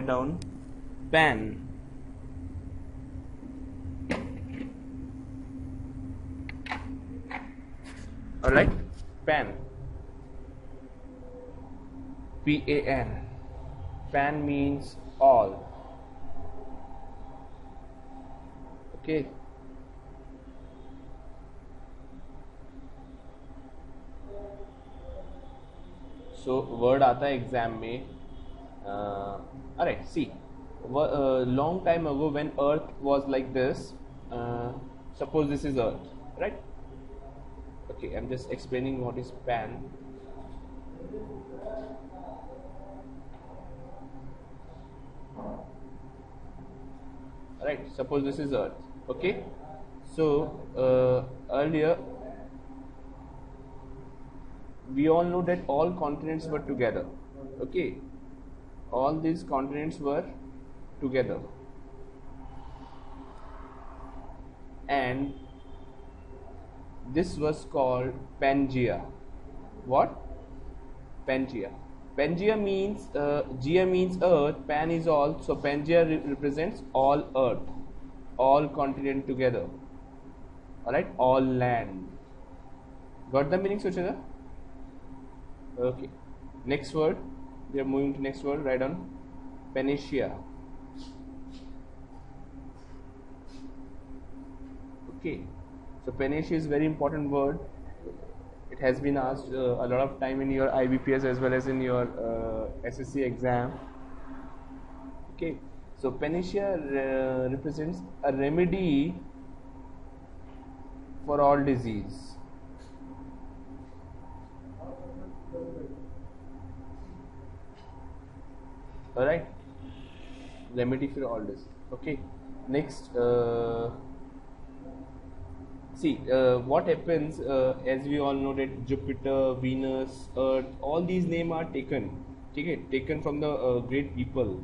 write down pan. Alright, pan. Pan. Pan means all. Okay. So word आता है exam में. Alright, see. Long time ago when earth was like this, suppose this is earth, right? Okay, I'm just explaining what is pan. Right, suppose this is earth. Okay, so earlier we all know that all continents were together. Okay, all these continents were together, and this was called Pangea. What? Pangea. Pangea means Gea means earth, pan is all, so Pangea represents all earth, all continent together. Alright, all land. Got the meaning, Suchita? Okay. Next word. We are moving to next word. Write down Panacea. Okay. So Panacea is very important word. It has been asked a lot of time in your IBPS as well as in your SSC exam. Okay. So Panacea represents a remedy for all disease. Alright, remedy for all this. Okay, next, see what happens, as we all know that Jupiter, Venus, Earth, all these names are taken, okay, taken from the great people.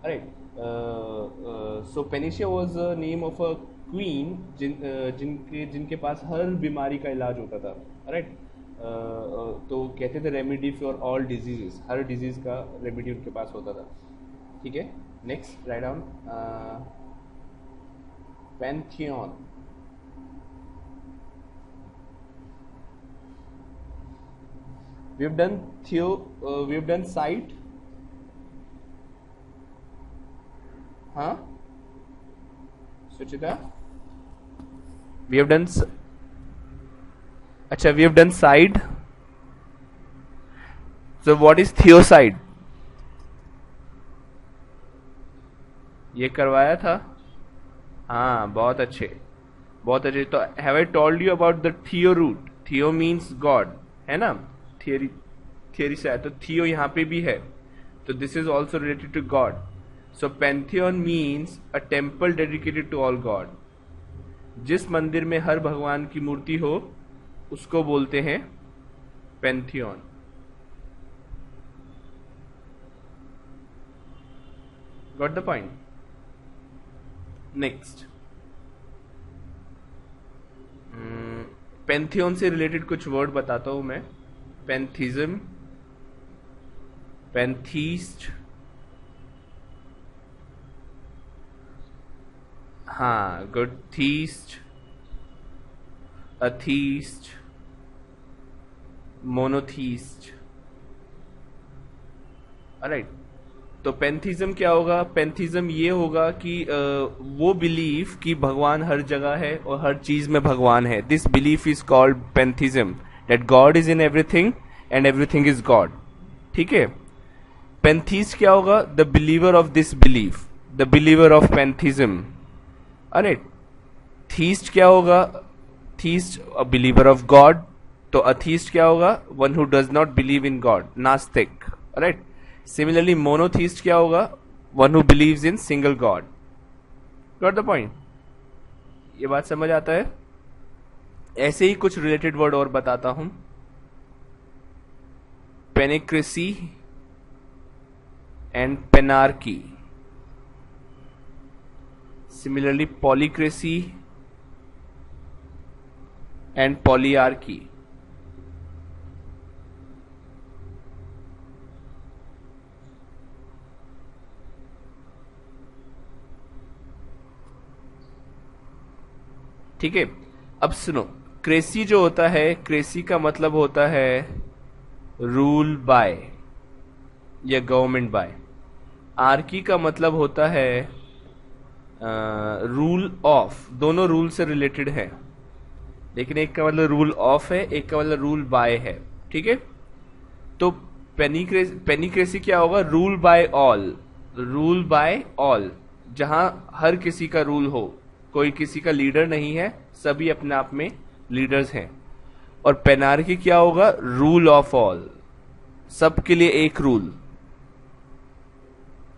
Alright, so Panacea was the name of a queen जिनके पास हर बीमारी का इलाज होता था. Alright, तो कहते थे remedy for all diseases, हर डिजीज का रेमेडी उनके पास होता था. ठीक है. Next write down pantheon. We have done we have done site. हाँ सुचिता, वी हैव डन. अच्छा, we have done side. So what is theoside? ये करवाया था. हाँ, बहुत अच्छे, बहुत अच्छे. तो have I told you about the theo root? Theo means God, है ना? थियरी से है, तो theo यहाँ पे भी है, तो this is also related to God. So pantheon means a temple dedicated to all God. जिस मंदिर में हर भगवान की मूर्ति हो उसको बोलते हैं Pantheon. Got the point. Next, Pantheon से रिलेटेड कुछ वर्ड बताता हूं मैं. पैंथिज्म, पैंथीस्ट, हाँ good, theist, atheist, monotheist. Right, तो पैंथिज्म क्या होगा? पैंथिज्म ये होगा कि वो बिलीफ कि भगवान हर जगह है और हर चीज में भगवान है. This belief is called pantheism, that God is in everything and everything is God. ठीक है. पैंथीस्ट क्या होगा? The believer of this belief, the believer of pantheism. अरे थीस्ट क्या होगा? Theist a believer of God. तो अथीस्ट क्या होगा? One who does not believe in God, नास्तिक. राइट. सिमिलरली मोनोथीस्ट क्या होगा? One who believes in single God. Got the point. ये बात समझ आता है? ऐसे ही कुछ रिलेटेड वर्ड और बताता हूं. Panocracy and panarchy. Similarly polycracy and polyarchy. ठीक है। अब सुनो, क्रेसी जो होता है, क्रेसी का मतलब होता है रूल बाय या गवर्नमेंट बाय। आर्की का मतलब होता है रूल ऑफ। दोनों रूल से रिलेटेड है, लेकिन एक का मतलब रूल ऑफ है, एक का मतलब रूल बाय है। ठीक है। तो पेनिक्रेसी क्या होगा? Rule by all. Rule by all, जहां हर किसी का रूल हो, कोई किसी का लीडर नहीं है, सभी अपने आप में लीडर्स हैं। और पेनार्की क्या होगा? रूल ऑफ ऑल, सबके लिए एक रूल,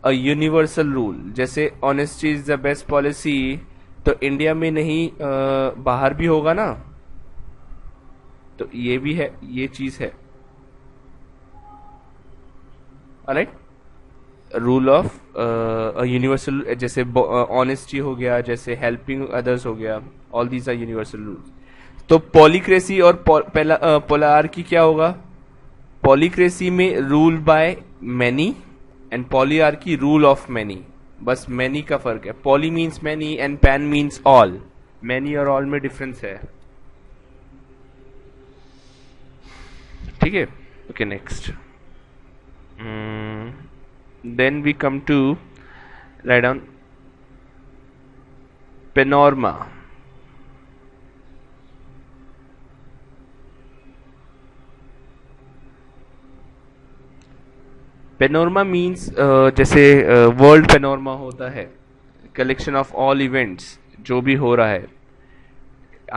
अ यूनिवर्सल रूल। जैसे honesty is the best policy, तो इंडिया में नहीं बाहर भी होगा ना, तो ये भी है, ये चीज है। राइट। रूल ऑफ यूनिवर्सल, जैसे ऑनेस्टी हो गया, जैसे हेल्पिंग अदर्स हो गया, all these are universal rules. तो पॉलीक्रेसी और पोलार्की क्या होगा? पॉलीक्रेसी में rule by many and polyarchy rule of many. बस मैनी का फर्क है। Poly means many and pan means all. Many और ऑल में डिफरेंस है। ठीक है। Okay, next. Then we come to, write down, panorama. Panorama means जैसे वर्ल्ड पेनोरमा होता है, कलेक्शन ऑफ ऑल इवेंट्स जो भी हो रहा है,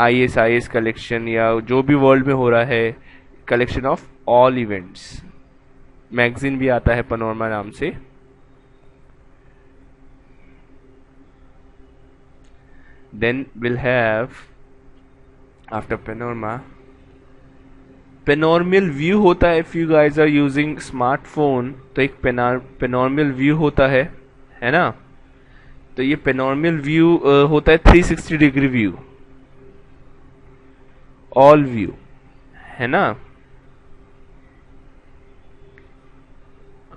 ISIS कलेक्शन या जो भी वर्ल्ड में हो रहा है, collection of all events. Magazine भी आता है पेनोरमा नाम से। Then we'll have after panorama, panoramic view होता है। If you guys are using smartphone, तो एक पेनोर्मियल व्यू होता है ना। तो ये पेनोर्मियल व्यू होता है 360 डिग्री व्यू, ऑल व्यू, है ना।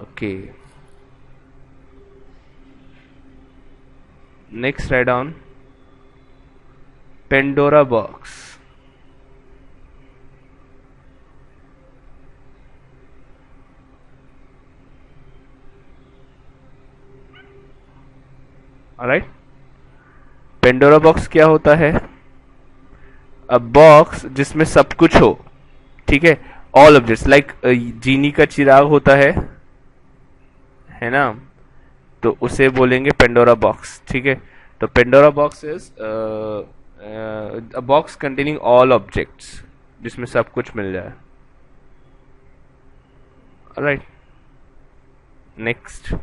Okay, next write down Pandora box. Alright, Pandora box क्या होता है? अ बॉक्स जिसमें सब कुछ हो। ठीक है। ऑल ऑब्जेक्ट्स, लाइक जीनी का चिराग होता है ना, तो उसे बोलेंगे पेंडोरा बॉक्स। ठीक है। तो Pandora box is a box containing all objects, जिसमें सब कुछ मिल जाए। Alright, next.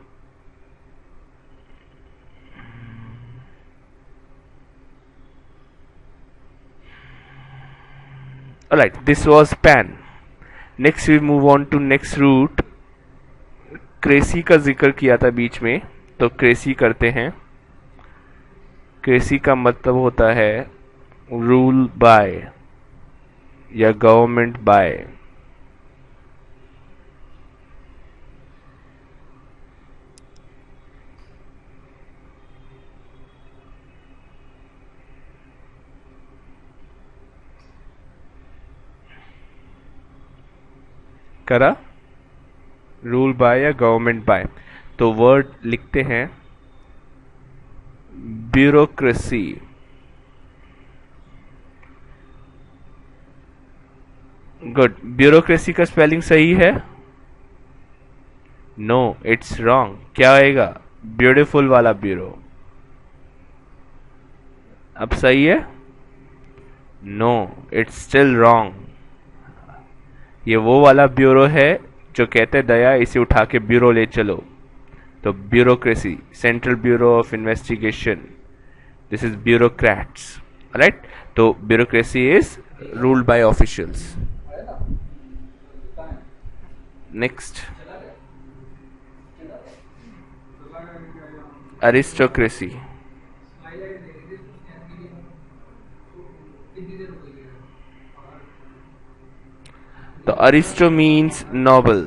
Alright, this was pan. Next we move on to next root. Cracy का जिक्र किया था बीच में, तो क्रेसी करते हैं। क्रेसी का मतलब होता है रूल बाय या गवर्नमेंट बाय। करा रूल बाय या गवर्नमेंट बाय, तो वर्ड लिखते हैं ब्यूरोक्रेसी। गुड। ब्यूरोक्रेसी का स्पेलिंग सही है? No, it's wrong. क्या आएगा? ब्यूटीफुल वाला ब्यूरो। अब सही है? No, it's still wrong. ये वो वाला ब्यूरो है जो कहते दया इसे उठा के ब्यूरो ले चलो। तो bureaucracy, central bureau of investigation, this is bureaucrats. Right. तो bureaucracy is ruled by officials. Next, aristocracy. तो अरिस्टो मीन्स नोबल।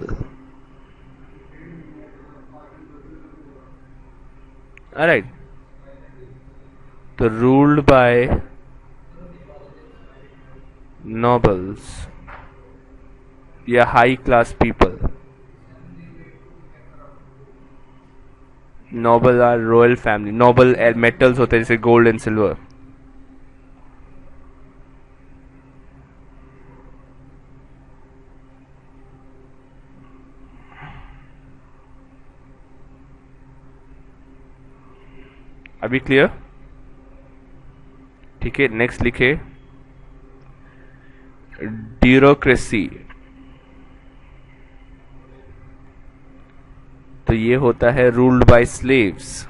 राइट। तो ruled by Nobles. Yeah, high class people. Noble are royal family. Noble metals होते हैं जैसे gold and silver. अभी clear? ठीक है, next लिखे ब्यूरोक्रेसी। तो ये होता है ruled by slaves.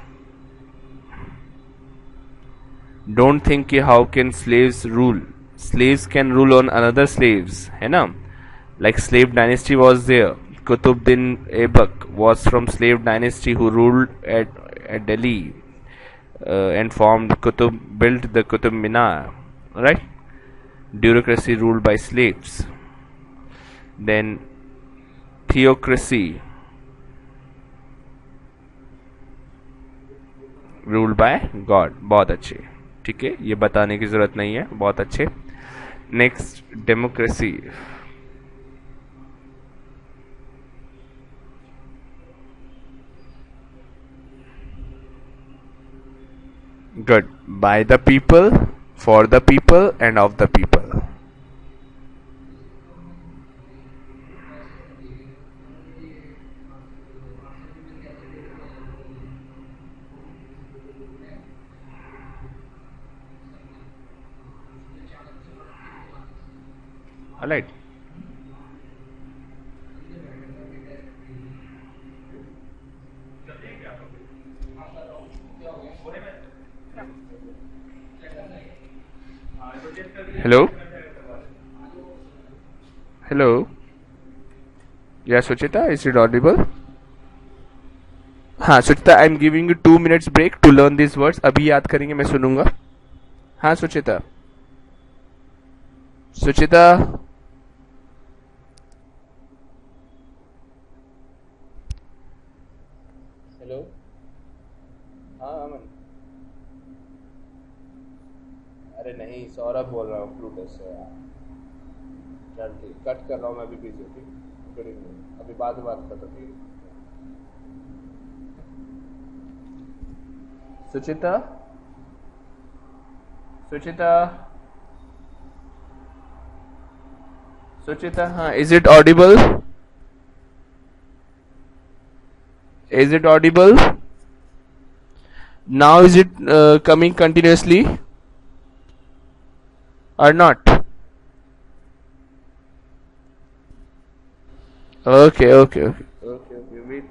Don't think कि how can slaves rule, slaves can rule on another slaves, है ना? Like slave dynasty was there, Qutbuddin Aibak was from slave dynasty who ruled at Delhi and formed Qutub, built the Qutub Minar, right? Bureaucracy ruled by slaves. Then theocracy ruled by God. बहुत अच्छे, ठीक है, ये बताने की जरूरत नहीं है, बहुत अच्छे। Next democracy. Good. By the people, for the people, and of the people. Alright. Hello? Hello? Yeah, Suchita, is it audible? हाँ Suchita, I am giving you 2 minutes break to learn this words. अभी याद करेंगे, मैं सुनूंगा। हाँ सुचिता। सुचिता, hello. हाँ अमन। अरे नहीं, सौरभ बोल रहा हूँ फ्लूटस से यार। चल ठीक, कट कर रहा हूँ मैं, अभी बिजी हूँ। ठीक, गुड इवनिंग, अभी बाद में बात करता हूँ। सुचिता, सुचिता, सुचिता, हाँ, is it Audible? Is it audible? Now is it coming continuously or not? Okay, okay, okay. Okay, okay. Wait.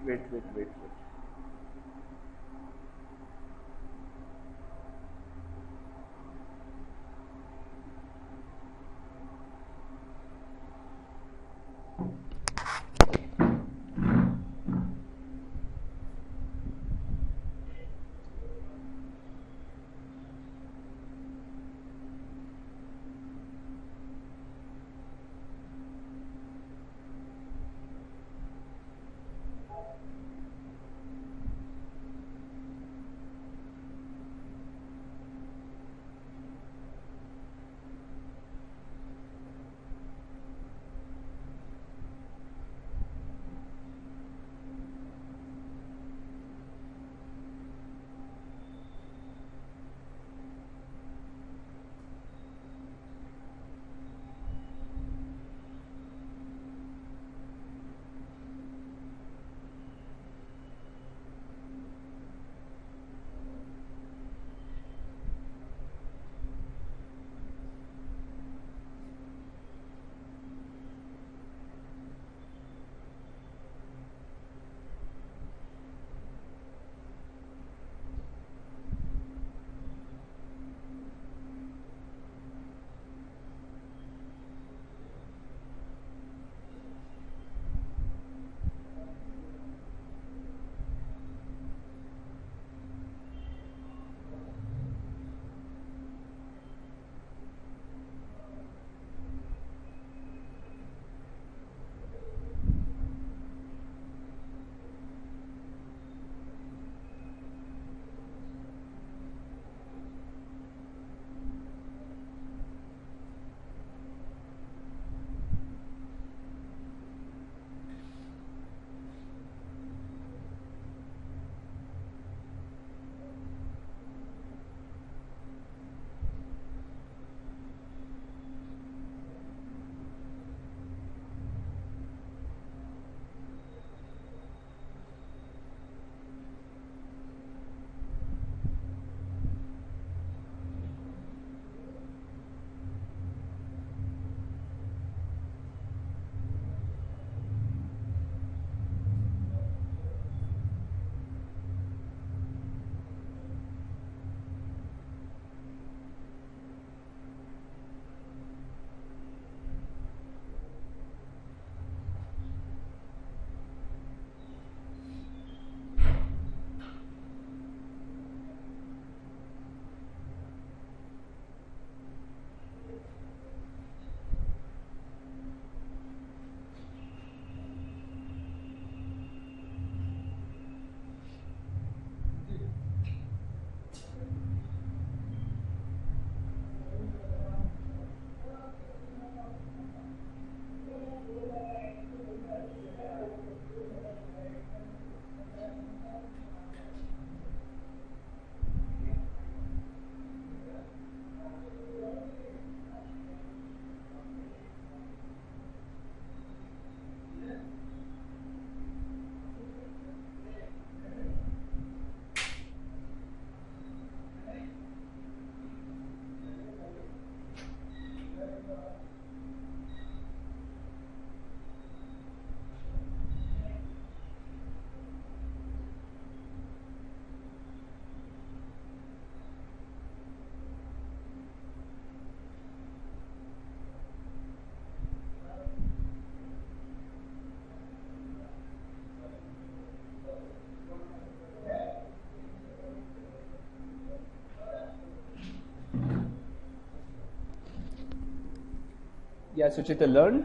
Yeah, Suchita, learn.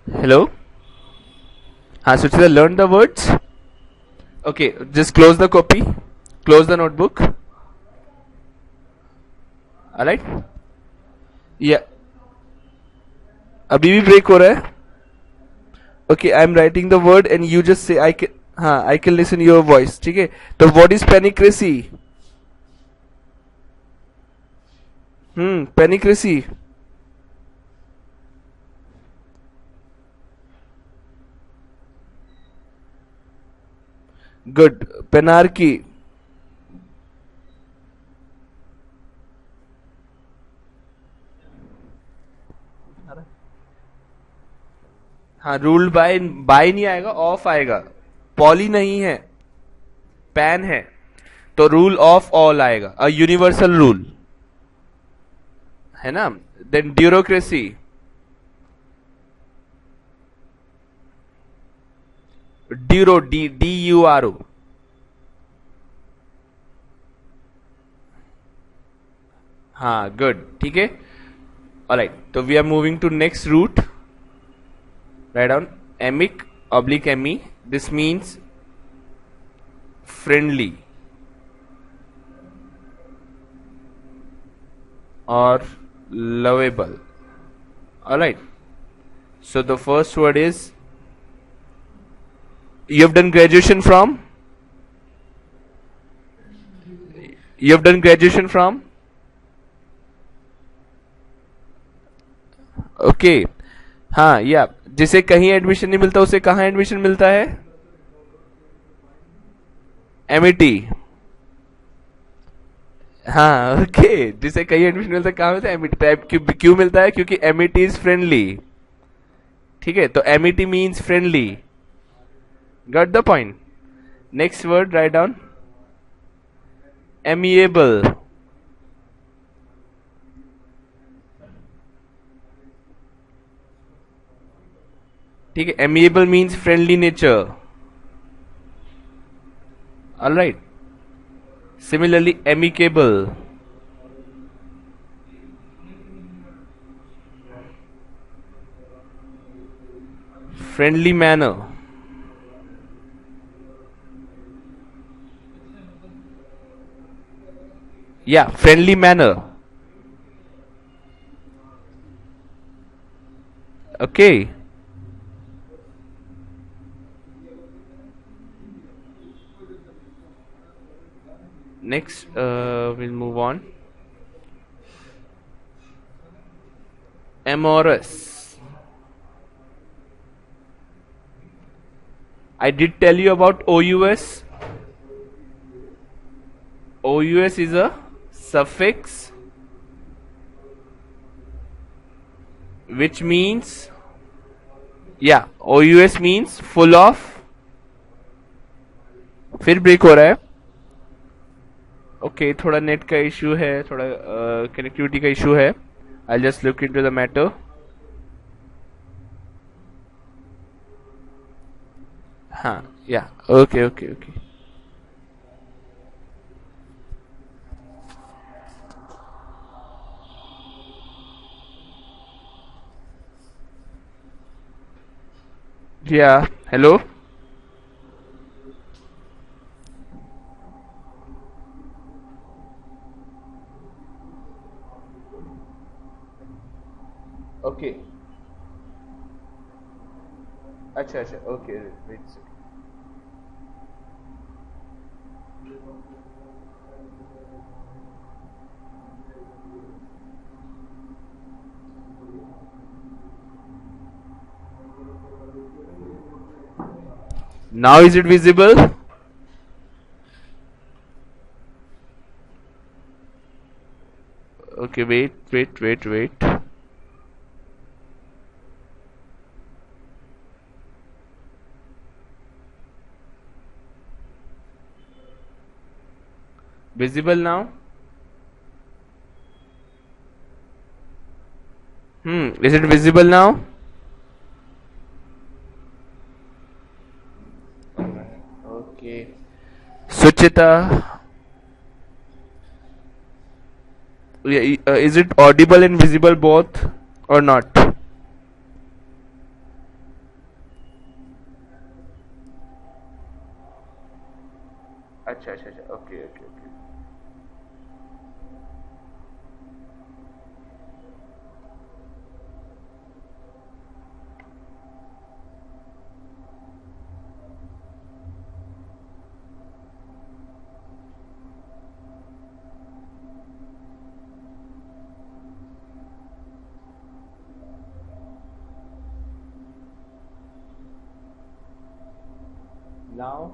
Hello. Suchita, learn the words. Okay, just close the copy, close the notebook. All right. Yeah. अभी भी break हो रहा है. Okay, I'm writing the word and you just say I can. हाँ, I can listen your voice. ठीक है. तो what is panicracy? Panicracy. Good. Penarchy. हाँ, रूल्ड बाय. बाय नहीं आएगा, ऑफ आएगा. पॉली नहीं है, पैन है, तो रूल ऑफ ऑल आएगा. अ यूनिवर्सल रूल है ना. Then durocracy. Duro, DURO. हाँ, गुड. ठीक है. ऑलराइट, तो we are moving to next root. Write down emic oblique emi. This means friendly or lovable. Alright. So the first word is, you have done graduation from? You have done graduation from? Okay. हाँ, या जिसे कहीं admission नहीं मिलता उसे कहाँ admission मिलता है? MIT. हाँ, ओके. जिसे कहीं एडमिशन मिलता है कहाँ मिलता है? MIT. क्यों मिलता है? क्योंकि MIT इज फ्रेंडली. ठीक है, तो MIT means friendly. Got the point. Next word, write down. Amiable. ठीक है. Amiable means friendly nature. Alright. Similarly amicable. Friendly manner. या friendly manner. Okay. Next, we'll move on. Amorous. I did tell you about OUS. OUS is a suffix which means, yeah, OUS means full of. फिर break हो रहा है. Okay, थोड़ा net का issue है, थोड़ा connectivity का इशू है. I just look into the matter. हाँ, yeah, okay okay okay. Yeah, hello. Okay. अच्छा अच्छा, okay. Wait. Now is it visible? Okay, wait. Visible now? Is it visible now? Okay. Suchita, is it audible and visible both? or not? अच्छा अच्छा अच्छा, okay okay okay. Now,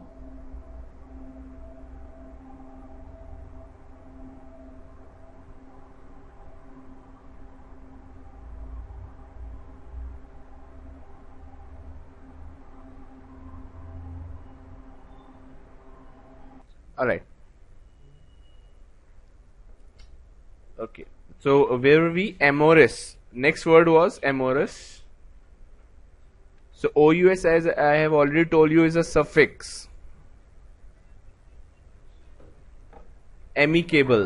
all right. Okay. So where were we? Amorous. Next word was amorous. So ous, as I have already told you, is a suffix. Amicable.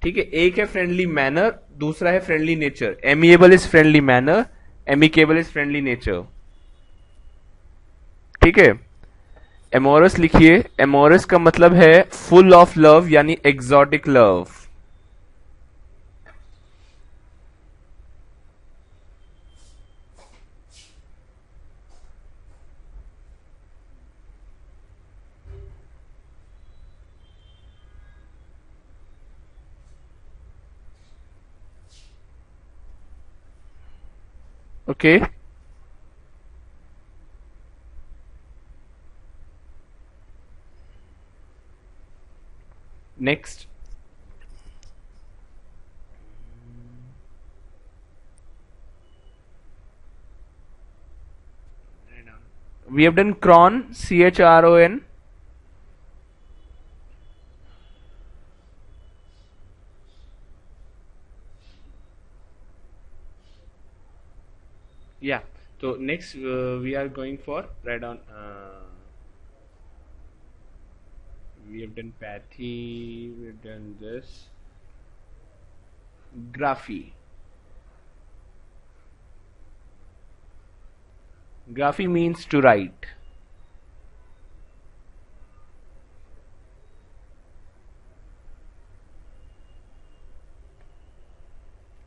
ठीक है, एक है friendly manner, दूसरा है friendly nature. Amiable is friendly manner, amicable is friendly nature. ठीक है. Amorous लिखिए. Amorous का मतलब है फुल ऑफ लव, यानी exotic love. Okay. Next. We have done chron, chron. Yeah. So next we are going for write down. We have done pathy. We have done this. Graphy. Graphy means to write.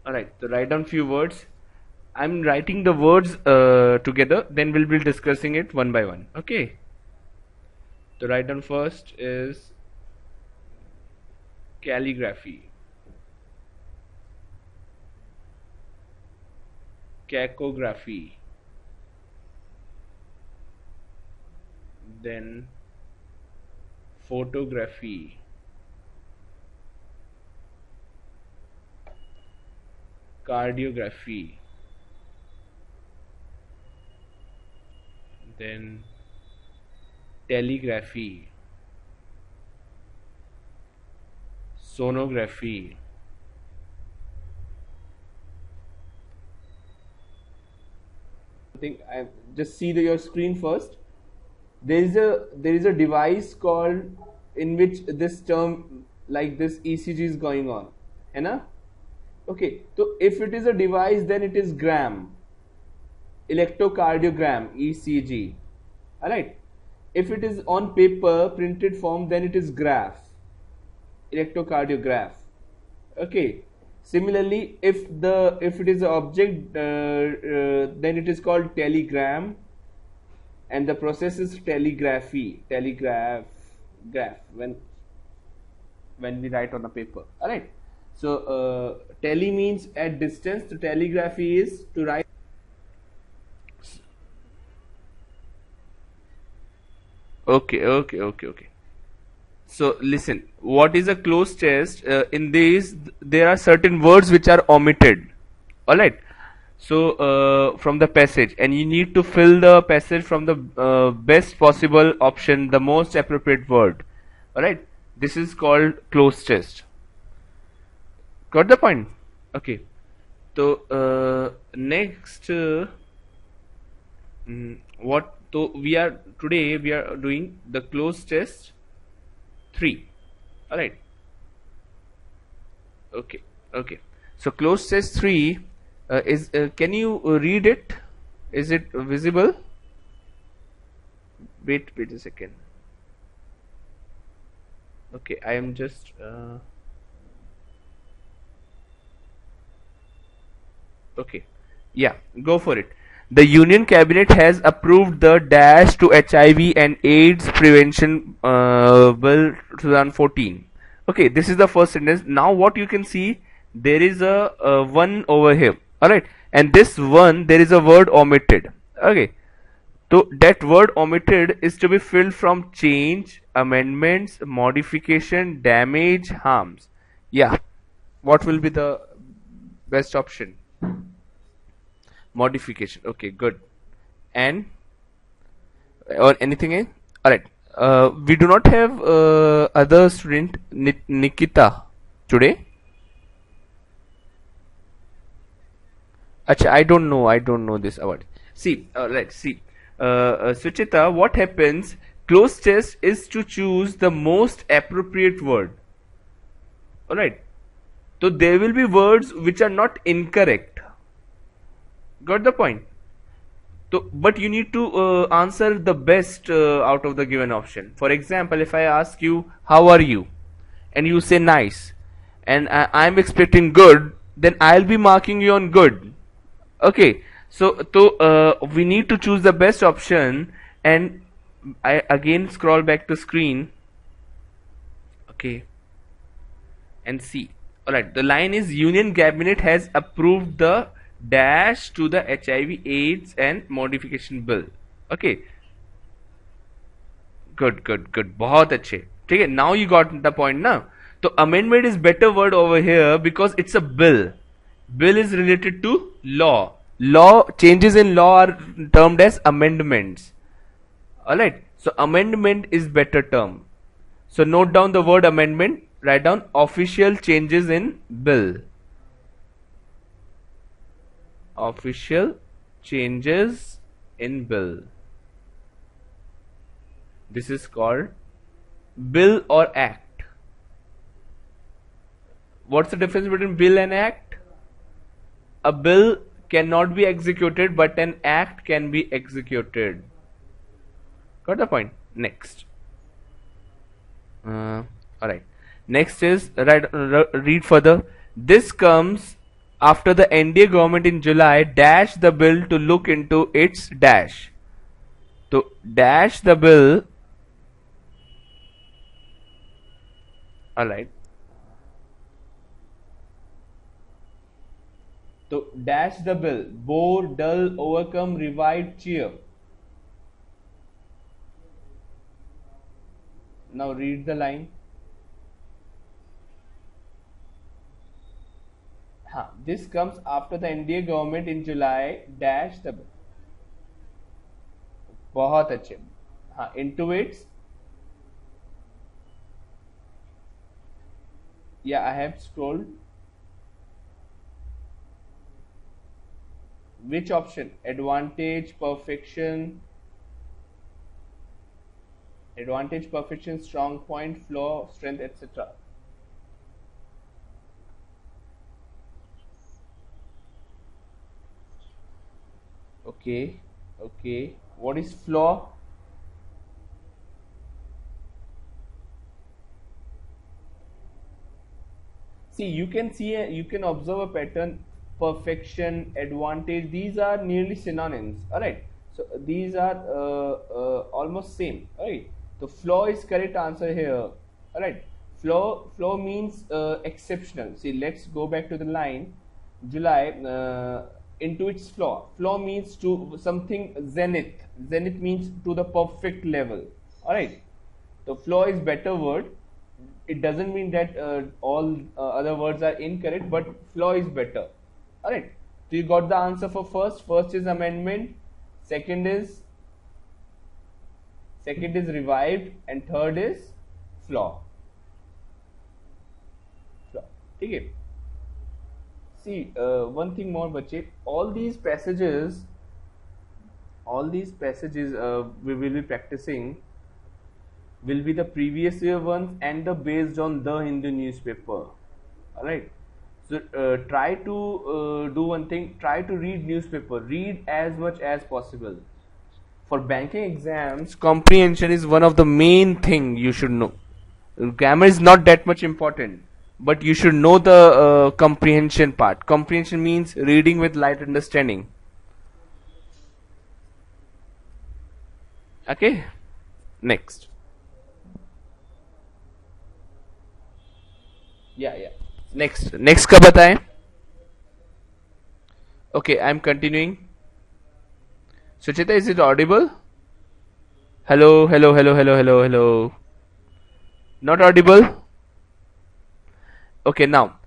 Alright, so write down few words. I'm writing the words together, then we'll be discussing it one by one. Okay. The write down first is calligraphy, cacography, then photography, cardiography, then telegraphy, sonography, I just see your screen first. There is a device called, in which this term like this ECG is going on, है ना? Okay, so if it is a device, then it is gram, electrocardiogram, ECG. Alright. If it is on paper, printed form, then it is graph, electrocardiograph. Okay. Similarly, if it is an object, then it is called telegram, and the process is telegraphy, graph, when we write on a paper. All right. So tele means at distance. So telegraphy is to write. Okay. So listen, what is a closed test? In these, there are certain words which are omitted. All right. So from the passage, and you need to fill the passage from the best possible option, the most appropriate word. All right. This is called closed test. Got the point? Okay. So next, what? So today we are doing the closed test 3. All right. Okay. So closed test 3 is can you read it? Is it visible? Wait a second. Okay, I am just okay. Yeah, go for it. The Union Cabinet has approved the dash to HIV and AIDS Prevention Bill 2014. Okay, this is the first sentence. Now, what you can see, there is a one over here. All right, and this one there is a word omitted. Okay, so that word omitted is to be filled from change, amendments, modification, damage, harms. Yeah, what will be the best option? Modification. Okay, good. And or anything else? All right. We do not have other student Nikita today. Acha, I don't know. I don't know this award. See, let's see. Suchita, what happens? Closed test is to choose the most appropriate word. All right. So there will be words which are not incorrect. Got the point? So, but you need to answer the best out of the given option. For example, if I ask you, "How are you?" and you say "nice," and I'm expecting good, then I'll be marking you on good. Okay, so we need to choose the best option, and I again scroll back to screen. Okay, and see. All right, the line is Union Cabinet has approved the dash to the HIV AIDS and modification bill. Okay, good बहुत अच्छे ठीक है. Now you got the point ना. तो amendment is better word over here because it's a bill. Bill is related to law. Law changes in law are termed as amendments. Alright, so amendment is better term. So note down the word amendment, write down official changes in bill. Official changes in bill. This is called bill or act. What's the difference between bill and act? A bill cannot be executed, but an act can be executed. Got the point? Next. Alright. Next is, read further. This comes after the NDA government in July dashed the bill to look into its dash. So, dash the bill. Alright. So, dash the bill. Bore, dull, overcome, revive, cheer. Now read the line. This comes after the NDA government in July dash the bill. बहुत अच्छे. Intuits. Yeah, I have scrolled. Which option? Advantage, perfection, strong point, flaw, strength, etc. Okay. What is flaw? See, you can observe a pattern. Perfection, advantage, these are nearly synonyms. Alright, so these are almost same. Alright, so flaw is correct answer here. Alright, flaw means exceptional. See, let's go back to the line. July into its flaw. Flaw means to something zenith. Zenith means to the perfect level. Alright, so flaw is better word. It doesn't mean that all other words are incorrect, but flaw is better. Alright, so you got the answer for first. First is amendment, second is revived, and third is flaw. Okay. See, one thing more, bache. All these passages we will be practicing will be the previous year ones and the based on the Hindu newspaper. Alright. So try to do one thing. Try to read newspaper. Read as much as possible. For banking exams, comprehension is one of the main thing you should know. Grammar is not that much important, but you should know the comprehension part. Comprehension means reading with light understanding. Okay, next. Yeah. Next का बताएं. Okay, I'm continuing. Suchita, is it audible? Hello. Not audible? Okay, now.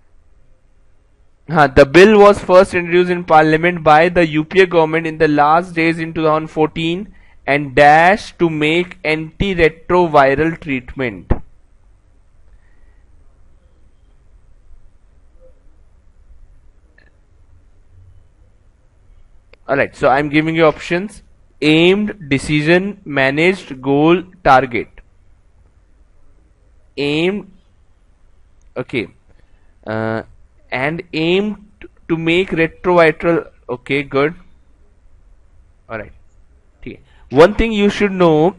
The bill was first introduced in Parliament by the UPA government in the last days in 2014 and dash to make antiretroviral treatment. Alright, so I'm giving you options: aimed, decision, managed, goal, target. Aimed, okay, and aimed to make retroviral. Okay, good. Alright, okay. One thing you should know: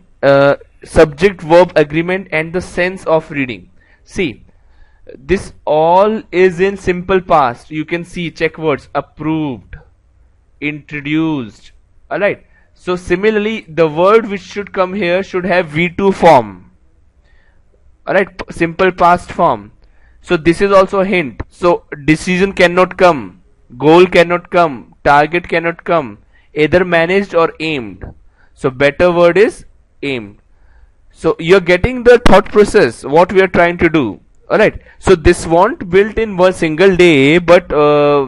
subject verb agreement and the sense of reading. See, this all is in simple past. You can see check words: approved, introduced. Alright, so similarly the word which should come here should have V2 form. Alright, simple past form. So this is also a hint. So decision cannot come, goal cannot come, target cannot come, either managed or aimed. So better word is aimed. So you're getting the thought process what we are trying to do. Alright, so this won't built in one single day, but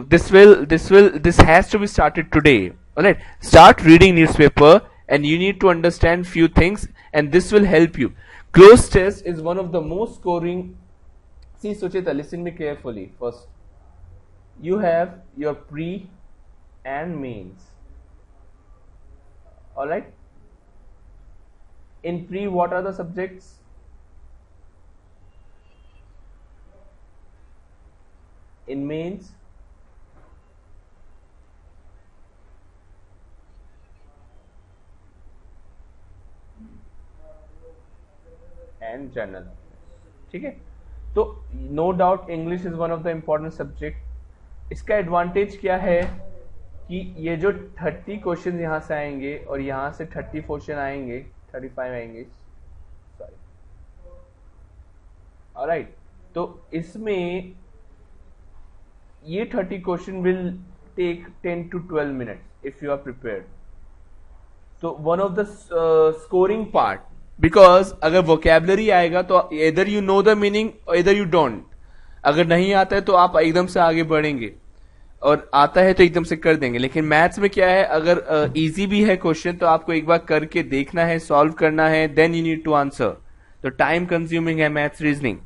this has to be started today. Alright, start reading newspaper and you need to understand few things and this will help you. Close test is one of the most scoring. See Suchita, listen me carefully. First, you have your pre and mains. Alright, in pre what are the subjects? In mains, and general. ठीक है, तो no doubt English is one of the important subject. इसका advantage क्या है कि ये जो 30 question यहाँ से आएंगे और यहाँ से 30 क्वेश्चन आएंगे, 35 आएंगे, सॉरी. ऑलराइट, तो इसमें ये 30 question will take 10 to 12 minutes if you are prepared. So one of the scoring part, because अगर vocabulary आएगा तो either you know the meaning or either you don't. अगर नहीं आता है तो आप एकदम से आगे बढ़ेंगे और आता है तो एकदम से कर देंगे. लेकिन मैथ्स में क्या है, अगर इजी भी है क्वेश्चन तो आपको एक बार करके देखना है, सॉल्व करना है, then you need to answer. तो टाइम कंज्यूमिंग है मैथ्स रीजनिंग.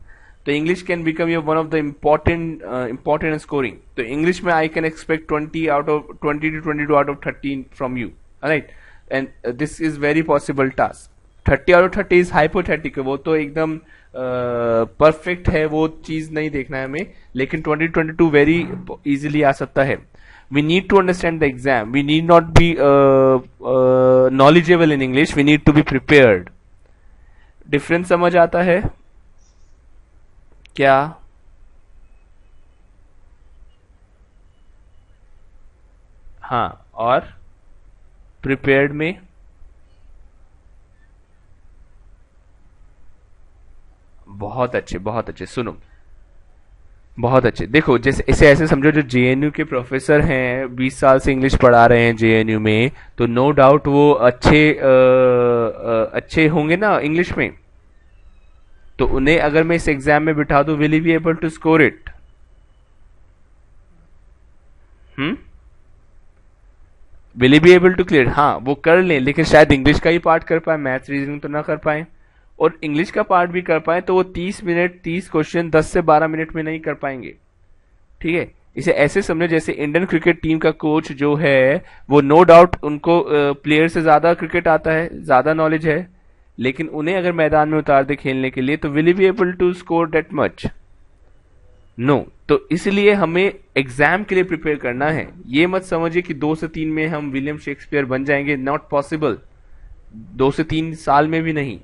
तो English can become your one of the important scoring. तो इंग्लिश में I can expect 20 to 22 out of 30 from you. Right, and this is very possible task. 30 out of 30 इज hypothetical, वो तो एकदम perfect है, वो चीज नहीं देखना है हमें. लेकिन 2022 वेरी इजीली आ सकता है. We need to understand the exam. We need not be knowledgeable in English, we need to be prepared. Difference समझ आता है क्या? हाँ, और प्रिपेयर्ड में बहुत अच्छे. सुनो, बहुत अच्छे. देखो, जैसे इसे ऐसे समझो, जो जेएनयू के प्रोफेसर हैं, 20 साल से इंग्लिश पढ़ा रहे हैं जेएनयू में, तो नो डाउट वो अच्छे होंगे ना इंग्लिश में. तो उन्हें अगर मैं इस एग्जाम में बिठा दूं, will he be able to score it? Will he be able to clear? हाँ, वो कर लें, लेकिन शायद इंग्लिश का ही पार्ट कर पाए, मैथ्स रीजनिंग तो ना कर पाए. और इंग्लिश का पार्ट भी कर पाए तो वो 30 मिनट 30 क्वेश्चन 10 से 12 मिनट में नहीं कर पाएंगे. ठीक है, इसे ऐसे समझो जैसे इंडियन क्रिकेट टीम का कोच जो है, वो नो डाउट उनको प्लेयर से ज्यादा क्रिकेट आता है, ज्यादा नॉलेज है, लेकिन उन्हें अगर मैदान में उतार दे खेलने के लिए, तो will he be able to score that much? No तो इसलिए हमें एग्जाम के लिए प्रिपेयर करना है। ये मत समझिए कि 2 से 3 में हम विलियम शेक्सपियर बन जाएंगे, नॉट पॉसिबल। 2 से 3 साल में भी नहीं,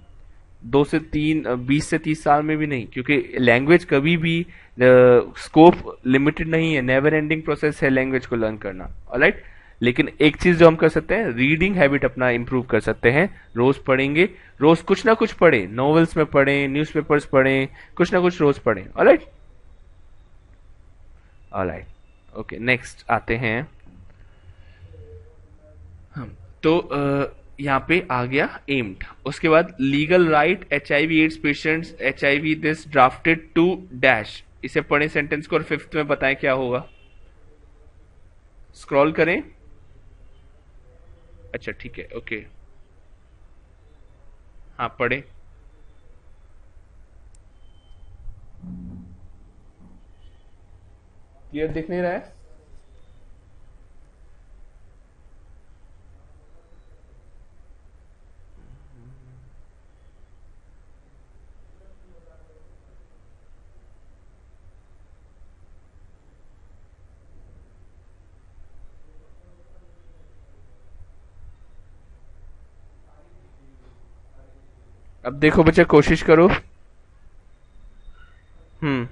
20 से 30 साल में भी नहीं, क्योंकि लैंग्वेज कभी भी स्कोप लिमिटेड नहीं है, नेवर एंडिंग प्रोसेस है लैंग्वेज को लर्न करना। ऑलराइट, लेकिन एक चीज जो हम कर सकते हैं, रीडिंग हैबिट अपना इंप्रूव कर सकते हैं। रोज पढ़ेंगे, रोज कुछ ना कुछ पढ़ें, नॉवेल्स में पढ़ें, न्यूज़पेपर्स पढ़ें, कुछ ना कुछ रोज पढ़ें। ऑलराइट, ऑलराइट, ओके, नेक्स्ट आते हैं हम। तो यहाँ पे आ गया एम्ड, उसके बाद legal right HIV AIDS patients HIV this drafted to dash. इसे पढ़ें सेंटेंस को और फिफ्थ में बताएं क्या होगा। स्क्रॉल करें। अच्छा ठीक है, ओके, हाँ पढ़ें। क्लियर दिख नहीं रहा है? अब देखो बच्चा, कोशिश करो। हम्म,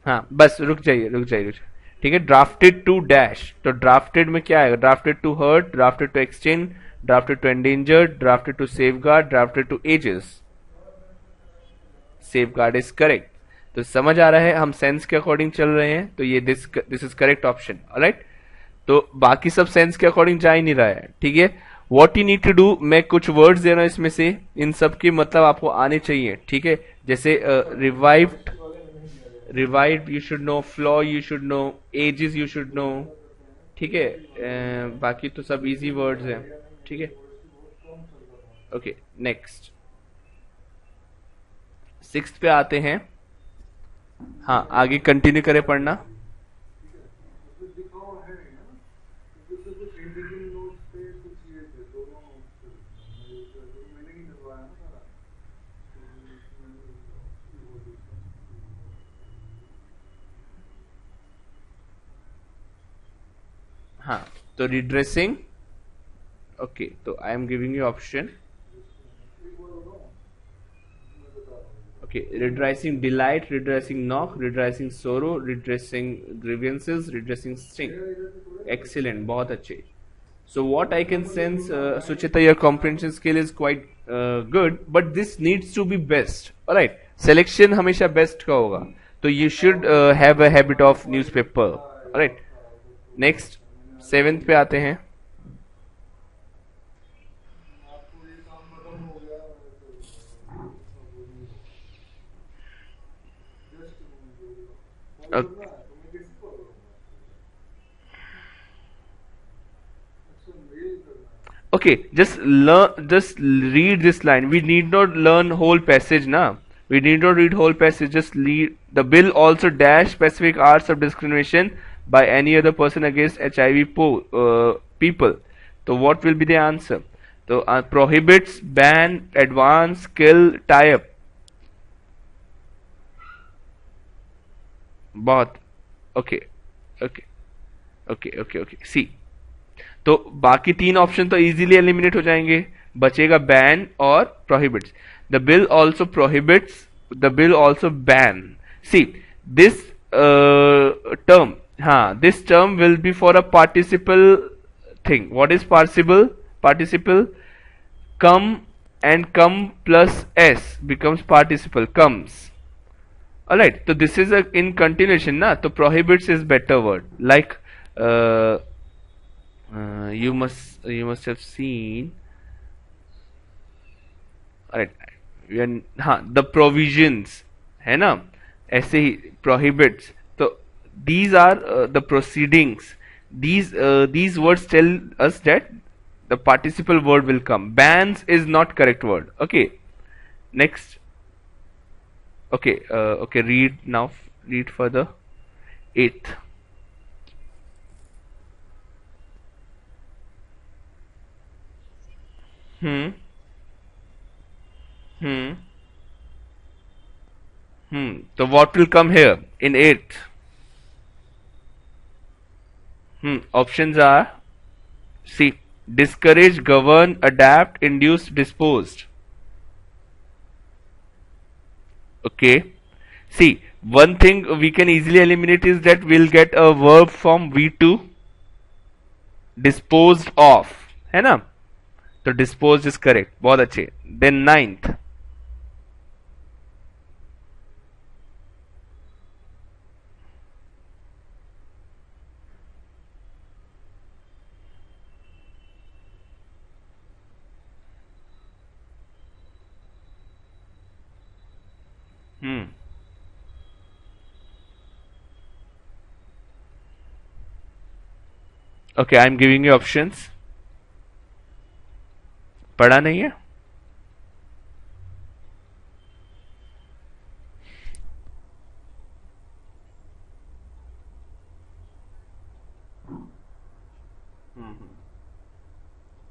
हाँ बस रुक जाइए, रुक जाइए, रुक जाइए। ठीक है, ड्राफ्टेड टू डैश, तो ड्राफ्टेड में क्या आएगा? Drafted to hurt, drafted to exchange, drafted to endangered, drafted to safeguard, drafted to ages. Safeguard is correct. तो समझ आ रहा है हम सेंस के अकॉर्डिंग चल रहे हैं, तो ये this is correct option. Alright, तो बाकी सब सेंस के अकॉर्डिंग जा ही नहीं रहा है। ठीक है, what you need to do, मैं कुछ वर्ड्स दे रहा हूं इसमें से, इन सब के मतलब आपको आने चाहिए। ठीक है, जैसे revived, revived you should know, flaw you should know, ages you should know. ठीक है, बाकी तो सब इजी वर्ड्स हैं। ठीक है, ओके, नेक्स्ट सिक्स्थ पे आते हैं। हाँ, आगे कंटिन्यू करें पढ़ना। हाँ, तो रिड्रेसिंग, ओके, तो आई am giving you option. Okay, redressing delight, redressing knock, redressing sorrow, redressing grievances, redressing sting. Excellent, बहुत अच्छे। So what I can sense, Suchita, your comprehension skill is quite good, but this needs to be best. Alright, selection हमेशा best का होगा, तो you should have a habit of newspaper. Alright, next 7th पे आते हैं। Okay, just learn, just read this line. We need not learn whole passage now. We need not read whole passage. Just read the bill also dash specific arts of discrimination by any other person against HIV people. So what will be the answer? So prohibits, ban, advance, kill, tie up. बहुत okay, okay, okay, okay, okay, see. तो बाकी 3 option तो easily eliminate हो जाएंगे, बचेगा ban और prohibits. The bill also prohibits, the bill also ban. See this term, हाँ, this term will be for a participle thing. What is participle? Come, and come plus S becomes participle, comes. Alright, so this is in continuation na, so prohibits is better word, like you must have seen। alright, the provisions है ना, ऐसे ही prohibits, तो these are the proceedings, these words tell us that the participle word will come। bans is not correct word। okay, next, okay, okay, read now, read further, 8th। Hmm. Hmm. So what will come here in eighth? Options are, see, discourage, govern, adapt, induce, disposed. Okay. See, one thing we can easily eliminate is that we'll get a verb from V2, disposed of, है ना? तो disposed is correct. बहुत अच्छे. Then ninth. Hmm. Okay, I'm giving you options. पढ़ा नहीं है?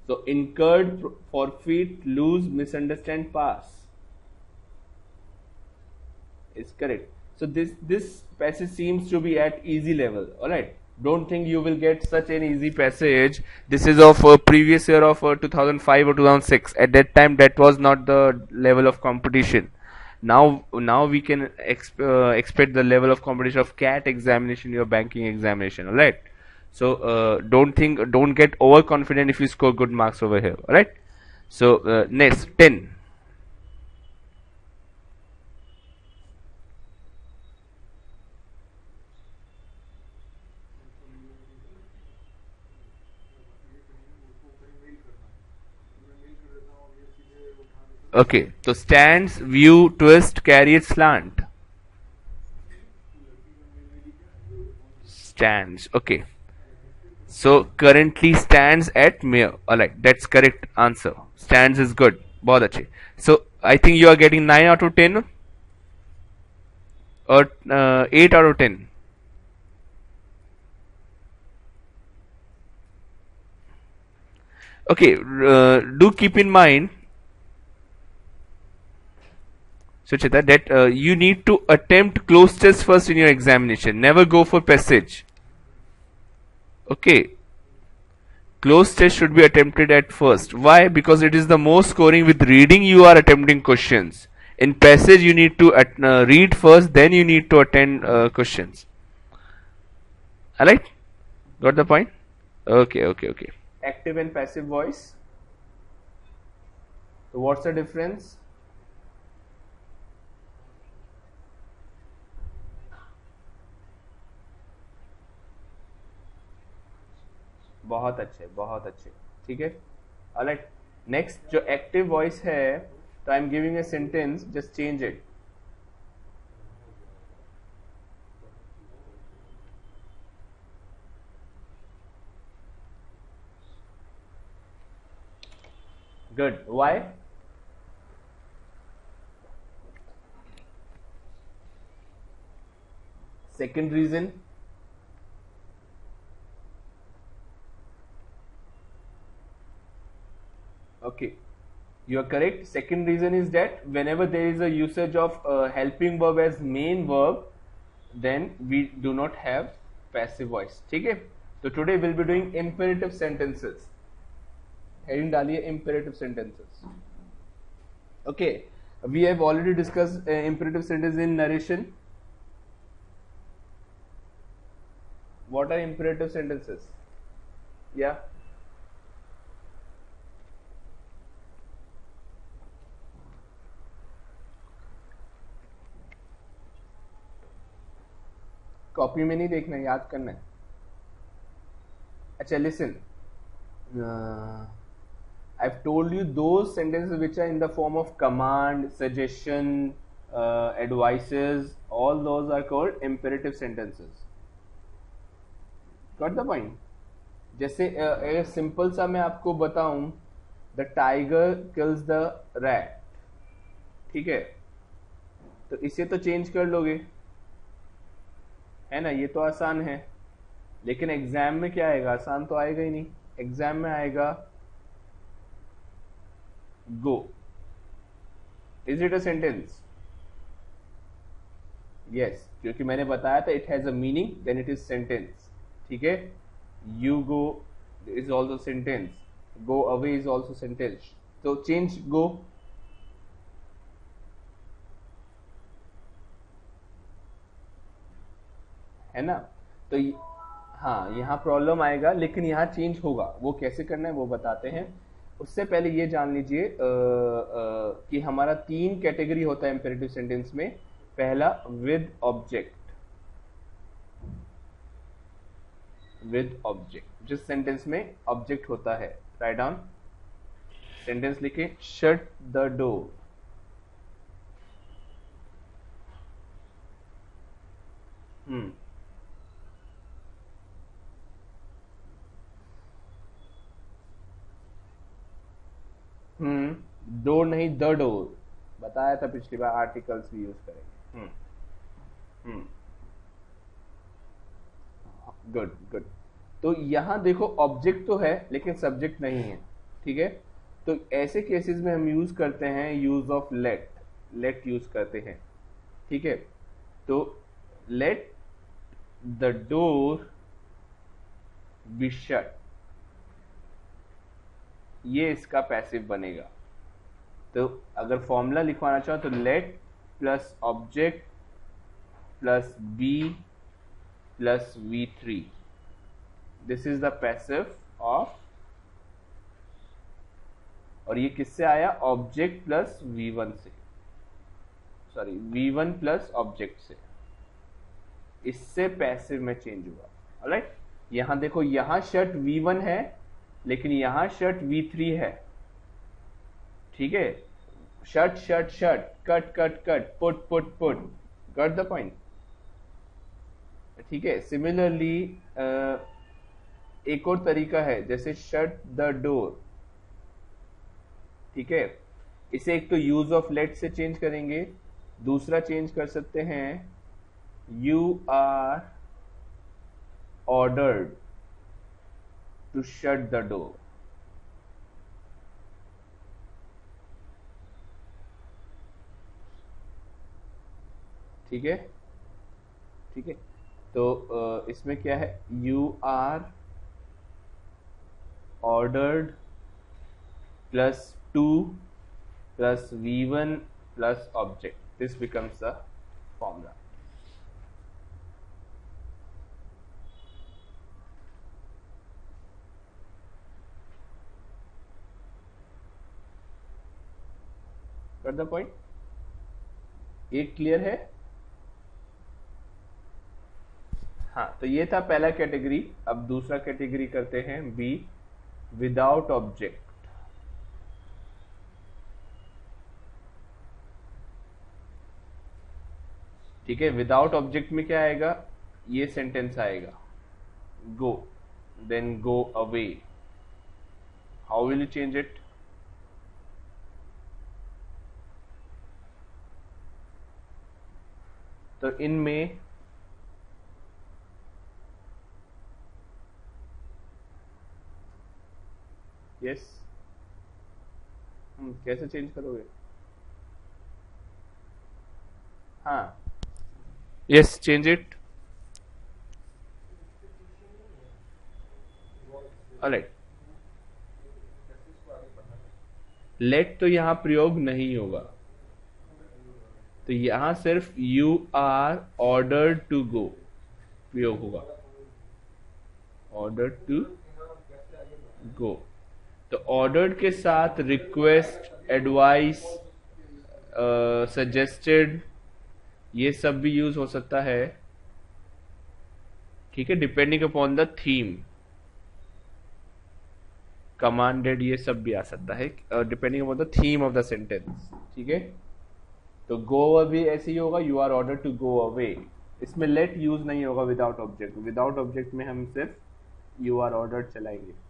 So incurred, forfeit, lose, misunderstand, pass is correct. So this passage seems to be at easy level. All right. Don't think you will get such an easy passage. This is of previous year of 2005 or 2006. At that time, that was not the level of competition. Now we can expect the level of competition of CAT examination, your banking examination. All right. So don't get overconfident if you score good marks over here. All right. So next 10. Okay, so stands, view, twist, carry, slant. Stands. Okay. So currently stands at Mayor. Alright, that's correct answer. Stands is good. बहुत अच्छे. So I think you are getting 9 out of 10 or 8 out of 10. Okay, do keep in mind, Suchita, that you need to attempt close test first in your examination. Never go for passage. Okay, close test should be attempted at first. Why? Because it is the most scoring. With reading you are attempting questions. In passage you need to read first, then you need to attend questions. Alright? Got the point? Okay. Active and passive voice. So what's the difference? बहुत अच्छे. ठीक है. Alright. Next जो active voice है, तो I'm giving a sentence, just change it. Good. Why? Second reason. Okay, you are correct. Second reason is that whenever there is a usage of helping verb as main verb, then we do not have passive voice. ठीक है? So today we'll be doing imperative sentences. Heading डालिए imperative sentences. Okay, we have already discussed imperative sentence in narration. What are imperative sentences? Yeah. Copy में नहीं देखना, याद करना है. अच्छा, listen. I've told you those sentences which are in the form of command, suggestion, advices, all those are called imperative sentences. Got the point? जैसे एक simple सा मैं आपको बताऊं, the tiger kills the rat. ठीक है, तो इसे तो चेंज कर लोगे, है ना? ये तो आसान है. लेकिन एग्जाम में क्या आएगा? आसान तो आएगा ही नहीं. एग्जाम में आएगा go, is it a sentence? Yes, क्योंकि मैंने बताया था it has a meaning, then it is sentence. ठीक है, you go is also sentence, go away is also sentence. तो चेंज गो। है ना? तो हाँ, यहाँ प्रॉब्लम आएगा, लेकिन यहाँ चेंज होगा। वो कैसे करना है वो बताते हैं। उससे पहले ये जान लीजिए कि हमारा 3 कैटेगरी होता है इंपेरेटिव सेंटेंस में। पहला विद ऑब्जेक्ट, विद ऑब्जेक्ट, जिस सेंटेंस में ऑब्जेक्ट होता है। राइट डाउन, सेंटेंस लिखे, shut the door. Hmm door नहीं, द डोर। बताया था पिछली बार, आर्टिकल्स भी यूज करेंगे। हम्म गुड गुड। तो यहां देखो, ऑब्जेक्ट तो है लेकिन सब्जेक्ट नहीं है। ठीक है, तो ऐसे केसेस में हम यूज करते हैं use of let, let use करते हैं। ठीक है, तो let the door be shut, ये इसका पैसिव बनेगा। तो अगर फॉर्मूला लिखवाना चाहो तो let plus object plus be plus V3, this is the passive of, और ये किससे आया? ऑब्जेक्ट प्लस V1 से, सॉरी V1 प्लस ऑब्जेक्ट से, इससे पैसिव में चेंज हुआ। ऑलराइट, यहां देखो, यहां शर्ट V1 है लेकिन यहां शर्ट V3 है। ठीक है, shirt shirt shirt, cut cut cut, put put put, got the point? ठीक है, सिमिलरली एक और तरीका है, जैसे शट द डोर। ठीक है, इसे एक तो यूज ऑफ लेट से चेंज करेंगे, दूसरा चेंज कर सकते हैं you are ordered to shut the door. ठीक है, ठीक है, तो इसमें क्या है? You are ordered plus 2 plus V1 plus object, this becomes the formula. Got the point? ये क्लियर है? हाँ, तो ये था पहला कैटेगरी। अब दूसरा कैटेगरी करते हैं, बी, विदाउट ऑब्जेक्ट। ठीक है, विदाउट ऑब्जेक्ट में क्या आएगा? ये सेंटेंस आएगा, go, then go away. How will you change it? तो इनमें यस, कैसे चेंज करोगे? हाँ, yes, change it. Alright, let तो यहां प्रयोग नहीं होगा, तो यहां सिर्फ you are ordered to go प्रयोग होगा, ऑर्डर टू गो। तो ऑर्डर्ड के साथ रिक्वेस्ट, एडवाइस, सजेस्टेड, ये सब भी यूज हो सकता है। ठीक है, depending upon the theme, commanded, ये सब भी आ सकता है depending upon the theme of the sentence. ठीक है, तो गो अवे ऐसे ही होगा, you are order to go away. इसमें लेट यूज नहीं होगा विदाउट ऑब्जेक्ट, विदाउट ऑब्जेक्ट में हम सिर्फ यू आर ऑर्डर चलाएंगे।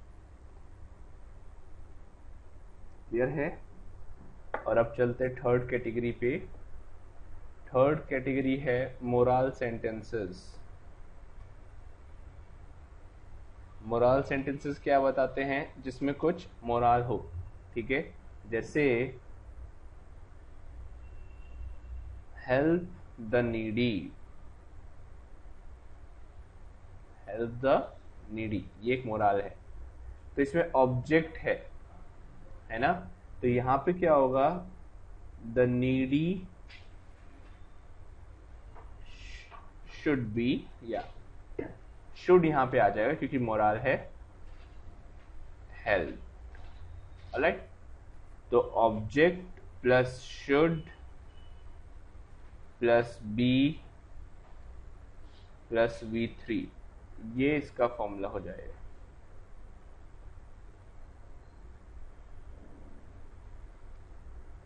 क्लियर है? और अब चलते थर्ड कैटेगरी पे। थर्ड कैटेगरी है मोरल सेंटेंसेस। मोरल सेंटेंसेस क्या बताते हैं? जिसमें कुछ मोरल हो। ठीक है, जैसे help the needy, help the needy, ये एक मोराल है। तो इसमें ऑब्जेक्ट है ना, तो यहां पे क्या होगा, द नीडी शुड बी, या शुड यहां पे आ जाएगा क्योंकि मोराल है हेल्प। ऑलराइट, तो object plus should plus be plus V3, ये इसका फॉर्मूला हो जाएगा।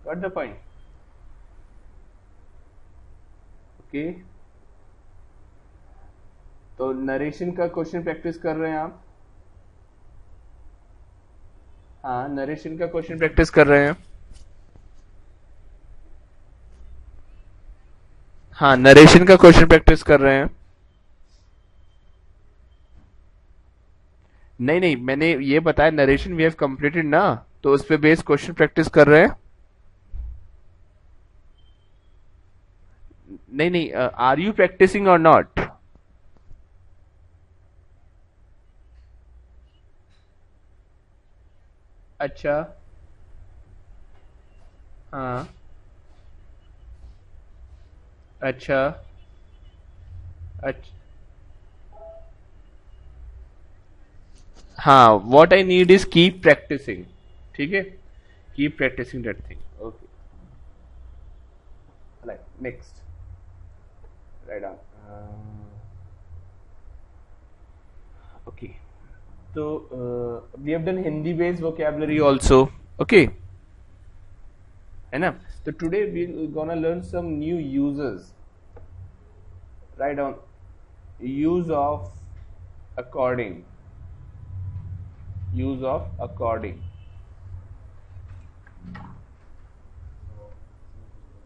Got the point? ओके, तो नरेशन का क्वेश्चन प्रैक्टिस कर रहे हैं आप? हाँ, नरेशन का क्वेश्चन प्रैक्टिस कर रहे हैं। हाँ, नरेशन का क्वेश्चन प्रैक्टिस कर रहे हैं। नहीं नहीं, मैंने ये बताया नरेशन वी हैव कंप्लीटेड ना, तो उस पे बेस क्वेश्चन प्रैक्टिस कर रहे हैं। नहीं नहीं, are you practising or not? अच्छा, हाँ, अच्छा, अच्छा, हाँ, what I need is keep practising. ठीक है, keep practising that thing. Okay, right, next, right on. Okay, तो we have done Hindi based vocabulary also. Okay, है ना, तो today we gonna learn some new usages. Right on, use of according, use of according.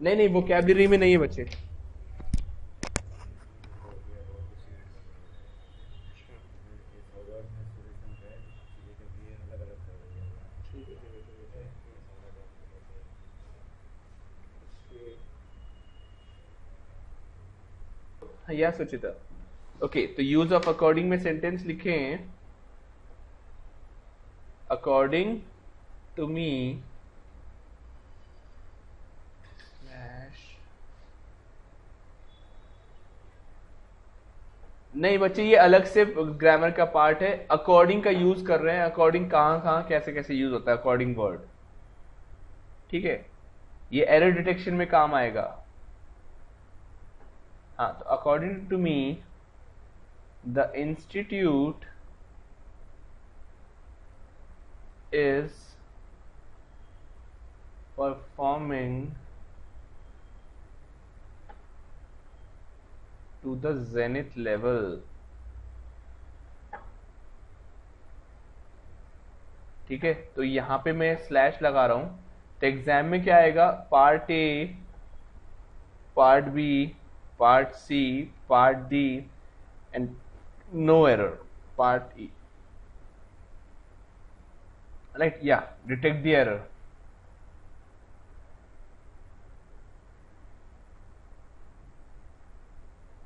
नहीं नहीं, vocabulary में नहीं है बच्चे। या सुचिता, ओके, तो यूज ऑफ अकॉर्डिंग में सेंटेंस लिखें, अकॉर्डिंग टू मी नहीं बच्चे, ये अलग से ग्रामर का पार्ट है। अकॉर्डिंग का यूज कर रहे हैं, अकॉर्डिंग कहां कहां कैसे कैसे यूज होता है अकॉर्डिंग वर्ड। ठीक है, ये एरर डिटेक्शन में काम आएगा। हाँ, तो according to me the institute is performing to the zenith level. ठीक है, तो यहां पे मैं स्लैश लगा रहा हूं, तो एग्जाम में क्या आएगा, part A, part B, part C, part D and no error, part E. Right, या डिटेक्ट द एरर।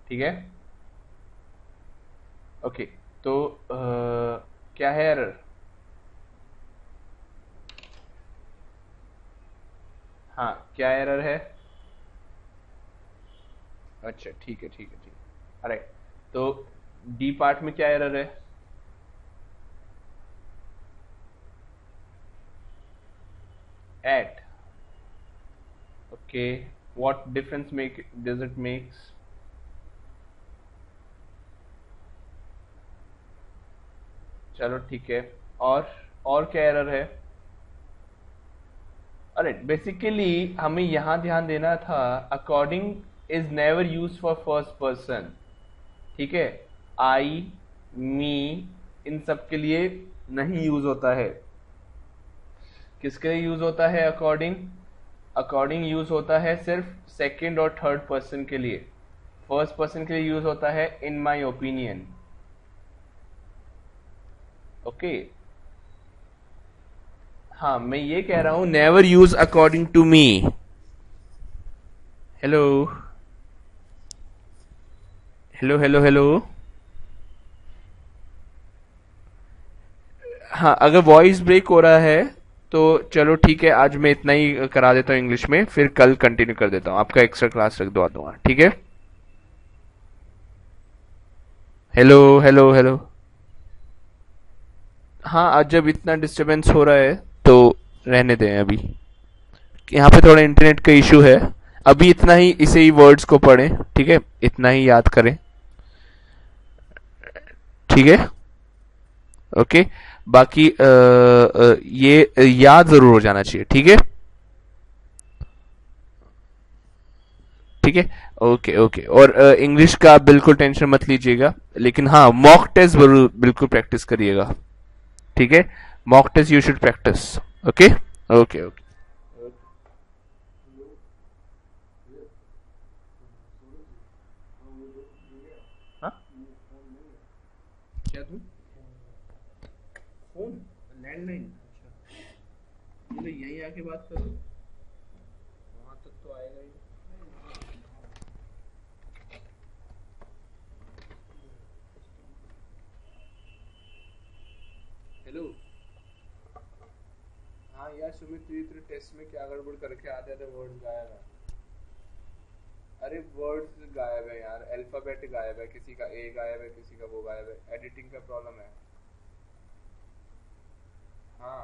ठीक है, ओके, तो क्या है एरर? हाँ, क्या एरर है? अच्छा, ठीक है, ठीक है, ठीक है, अरे, तो डी पार्ट में क्या एरर है? At, okay, what difference make does it makes? चलो ठीक है, और क्या एरर है? अरे, बेसिकली हमें यहां ध्यान देना था, according is never use for first person. ठीक है, आई, मी, इन सब के लिए नहीं यूज होता है। किसके लिए यूज होता है अकॉर्डिंग? अकॉर्डिंग यूज होता है सिर्फ सेकंड और थर्ड पर्सन के लिए। फर्स्ट पर्सन के लिए यूज होता है इन माय ओपिनियन। ओके, हाँ, मैं ये कह रहा हूं never use according to me. Hello hello hello hello. हाँ, अगर वॉइस ब्रेक हो रहा है तो चलो ठीक है, आज मैं इतना ही करा देता हूँ इंग्लिश में, फिर कल कंटिन्यू कर देता हूँ, आपका एक्स्ट्रा क्लास रख दवा दूंगा, ठीक है। Hello hello hello. हाँ, आज जब इतना डिस्टरबेंस हो रहा है तो रहने दें अभी। यहाँ पे थोड़ा इंटरनेट का इशू है। अभी इतना ही, इसे ही वर्ड्स को पढ़ें, ठीक है, इतना ही याद करें, ठीक है। ओके। बाकी ये याद जरूर हो जाना चाहिए, ठीक है। ठीक है। Okay okay. और इंग्लिश का बिल्कुल टेंशन मत लीजिएगा, लेकिन हाँ, मॉक टेस्ट जरूर बिल्कुल प्रैक्टिस करिएगा, ठीक है। Mock test you should practice. Okay okay okay. हाँ, क्या दूं? फोन? लैंडलाइन? अच्छा, चलो यहीं आके बात करो, वहां तक तो आएगा ही। हेलो। हाँ यार सुमित, तू तेरे टेस्ट में क्या गड़बड़ करके आते थे, वर्ड्स गायब है। अरे वर्ड्स गायब है यार, अल्फाबेट गायब है, किसी का ए गायब है, किसी का वो गायब है, एडिटिंग का प्रॉब्लम है। हाँ।